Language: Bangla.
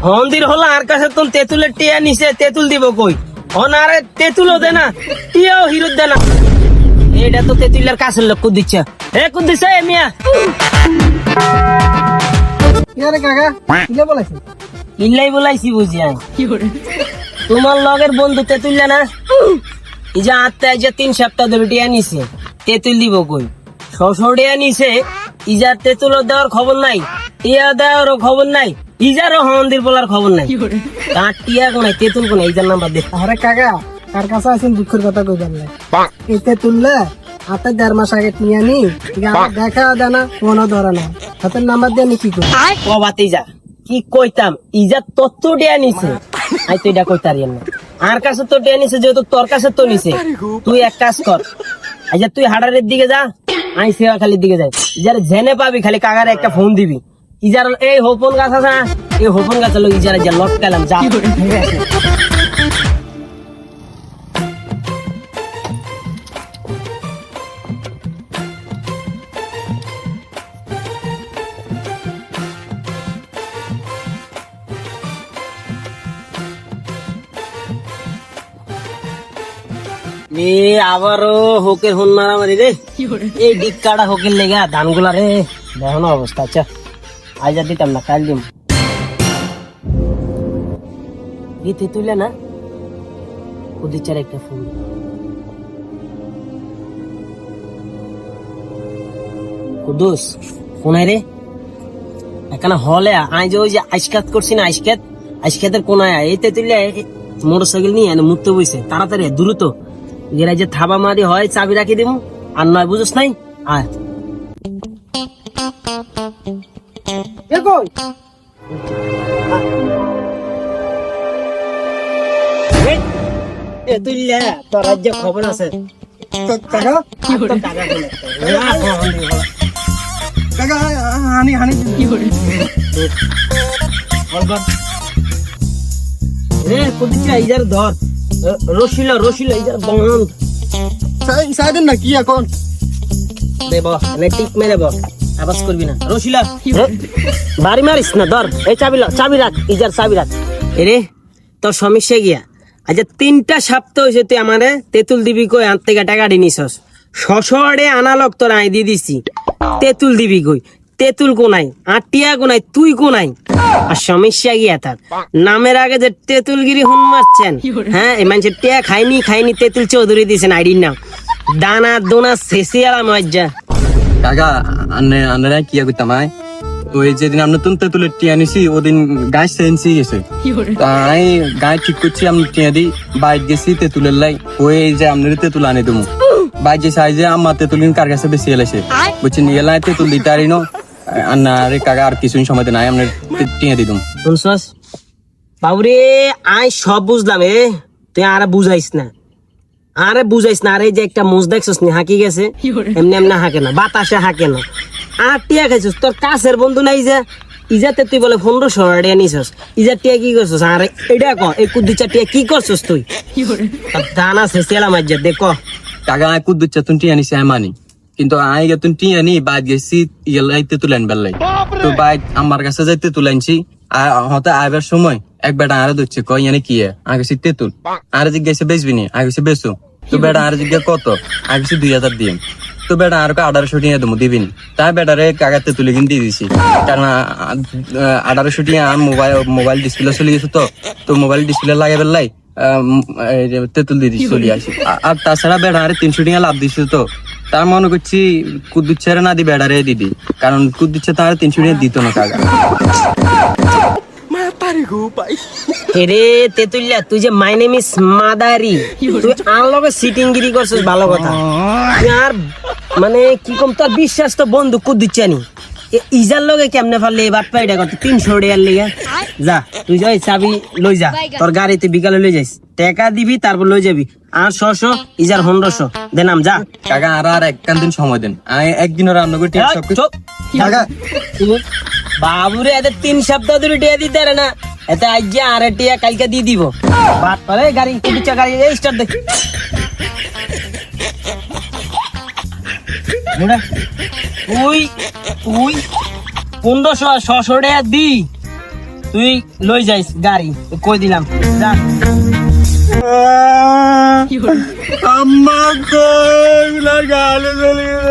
মন্দির হলো আর কাছে তুমি তেঁতুলের টিয়া নিছে, তেঁতুল দিব কই? অনারে তেঁতুলও দে না, টিয়াও হিরুত দে না। এটা তো তেঁতুলের কাছের লোক দিচ্ছে। কুদ দিছে মিয়া? কাকা বলেছে ইল্লাই বলাইছি বুঝি আমি। তোমার লগের বন্ধু তেঁতুল্লা না, এই যে আত্মা এই যে 3 সপ্তাহ ধরে টিয়া নিছে, তেঁতুল দিব কই? শ্বশুরিয়া নিছে, ইজার তেঁতুলও দেওয়ার খবর নাই, টিয়া দেওয়ারও খবর নাই, ইজারও মন্দির বলার খবর নাই। তার টিয়া কোনায়, তেঁতুল কোনায়, ইজার নাম্বার দে। আরে কাকা কার কাছে আছেন দুঃখের কথা কই পারলে এতে তুললে হাতে 1.5 মাস আগে নিয়ে নি দেখা দেনা কোনো ধরে না হাতের নাম্বার দিয়ে নি কি করি কবাতে যা কি কইতাম, ইজার তত্ত্ব টিয়া নিছে, আই তো এটা কইতারিয়াম না। আর কাছে তো টিয়া নিছে, যেহেতু তোর কাছে তো নিছে, তুই এক কাজ কর, আচ্ছা তুই হাডারের দিকে যা, আমি সেবাখালির দিকে যাই। ইজার জেনে পাবি খালি কাকারে একটা ফোন দিবি। ইজার এই হোপন গাছ আছে না, এই হোপন গাছ হলো ইজার যা লটকালাম যা। আবারও হোকের হন মারামারি রে, এই ডিক্কাটা হোকের লেগা ধানগুলা রে দেখো অবস্থা। আচ্ছা আজ আর দিতাম না, কাল দিম। দিতে তুইলে না কুদিচার একটা ফোন। কুদুস কোন রে এখানে হলে আই যে ওই যে আইসকাত করছি না, আইসকাতের কোনায় এইতে তুইলে মোটর সাইকেল নিয়ে মুক্ত বইছে, তাড়াতাড়ি দ্রুত এরা যে থাবা মারি হয় চাবি রাখি দিব, আর নয় বুঝছ নাই। আয় তোর রাজ্য খবর আছে ইজার ধর রসিল ইজার বন্ধ সাইডেন না কি এখন দেব টিক মেরে বল, আবাজ করবি না। রসিলা বাড়ি মারিস না, ধর এই চাবি রাখ, ইজার চাবি রাখ। এরে তোর সমস্যা গিয়া আচ্ছা 3টা সপ্তাহ হয়েছে তুই আমারে তেঁতুল দিবি কই আন থেকে টাকা নিছস, শশরে আনালক তোর আই দিয়ে দিছি, তেঁতুল দিবি কই? তেঁতুল কোনাই, আটিয়া কোনাই, তুই কোনাই। আর সমস্যা গিয়া তার নামের আগে যে তেঁতুলগিরি হুন মারছেন, হ্যাঁ এই মানুষের টিয়া খাইনি তেঁতুল চৌধুরী দিয়েছেন আইডির নাম, দানা দোনা শেষে আলাম মজ্জা। কাকা আন্না কি করতাম ওই যেদিন আমরা তেঁতুলের টিয়া নিছি ওদিন গাছ সেন্সি গেছে, তাই গাছ ঠিক করছি আমি টিয়া দিই বাইক গেছি তেঁতুলের লাই, ওই যে আপনার তেঁতুল আনে দেবো বাইক যে সাইজে আমার তেঁতুল কার কাছে বেশি এলেছে বুঝছি নিয়ে এলাই তেঁতুল দিতে আরি নো আন্না রে কাকা আর কিছুদিন সময় নাই আপনার টিয়া দিদুম। শুনছস বাবুরে আই সব বুঝলাম, তুই আরে বুঝাইস না, আরে যে একটা মোজ দেখছিস নি হাঁকি গেছে, এমনি হাঁকে না, বাতাসে হাঁকে না। আর টিয়া খাইছিস, তোর কাছের বন্ধু নাই যে ইজাতে তুই বলে 1500 টাকা নিছস, ইজার টিয়া কি করছিস? আরে এটা ক এই কুদ্দুচা টিয়া কি করছিস তুই? দানা শেষেলাম আজ দেখ কাকা কুদ্দুচা তুই টিয়া নিছি আমি মানি, কিন্তু আই গে তুই টিয়া নি বাদ গেছি ইয়েলাইতে তুলেন বেলাই, তো বাইক আমার কাছে যাইতে তুলাইছি হতে আইবার সময় এক বেটা আরে ধরছে কই জানি কি আগে সে তেঁতুল আরে জিজ্ঞাসা বেচবি নি, আগে সে বেচো, তো বেটা আরে জিজ্ঞাসা কত, আগে সে 2000 দিয়ে, তো বেটা আর 1800 টাকা দেবো দিবিনি, তাই বেটারে কাগাতে তুলে কিনে দিয়ে দিছি, কারণ 1800 টাকা মোবাইল ডিসপ্লে চলে গেছে, তো মোবাইল ডিসপ্লে লাগে বেলাই তেঁতুল দিয়ে দিচ্ছি চলে আসি। আর তাছাড়া বেটা আরে 300 টাকা লাভ দিচ্ছে, তো তার মনে করছি কুদ্দুচ্ছেরা না দি বেটারে দিদি, কারণ কুদ্দুচ্ছে তার 300 টাকা দিত না কাকা। এরে তেতুল্লা তুই যে মাই নেম ইজ মাদারি, তুই আনলগে সিটিং গিরি করছিস ভালো কথা, তুই আর মানে কি কম তোর বিশ্বাস তো বন্ধু কুদ্দুচ্ছানি ইজার লগে কেমনে পারলে এবার পাইটা করতে 300 টাকার লিগা। যা তুই যাই চাবি লই যা, তোর গাড়িতে বিকালে লই যাইস, টাকা দিবি তারপর লই যাবি, আর 600 ইজার 1500 দেনাম যা। কাকা আর একখান দিন সময় দেন, আমি একদিন রান্না করে কাকা বাবুরে এদের 3 সপ্তাহ ধরে টিয়া দিতে পারে না, এতে আজ যে আরে টিয়া কালকে দিয়ে দিব। বাদ পারে গাড়ি কুদিচা গাড়ি এই স্টার্ট দে। তুই 1500 600 টাকা দি তুই লই যাইস গাড়ি কই দিলাম যা আম্মা কই গালে চলে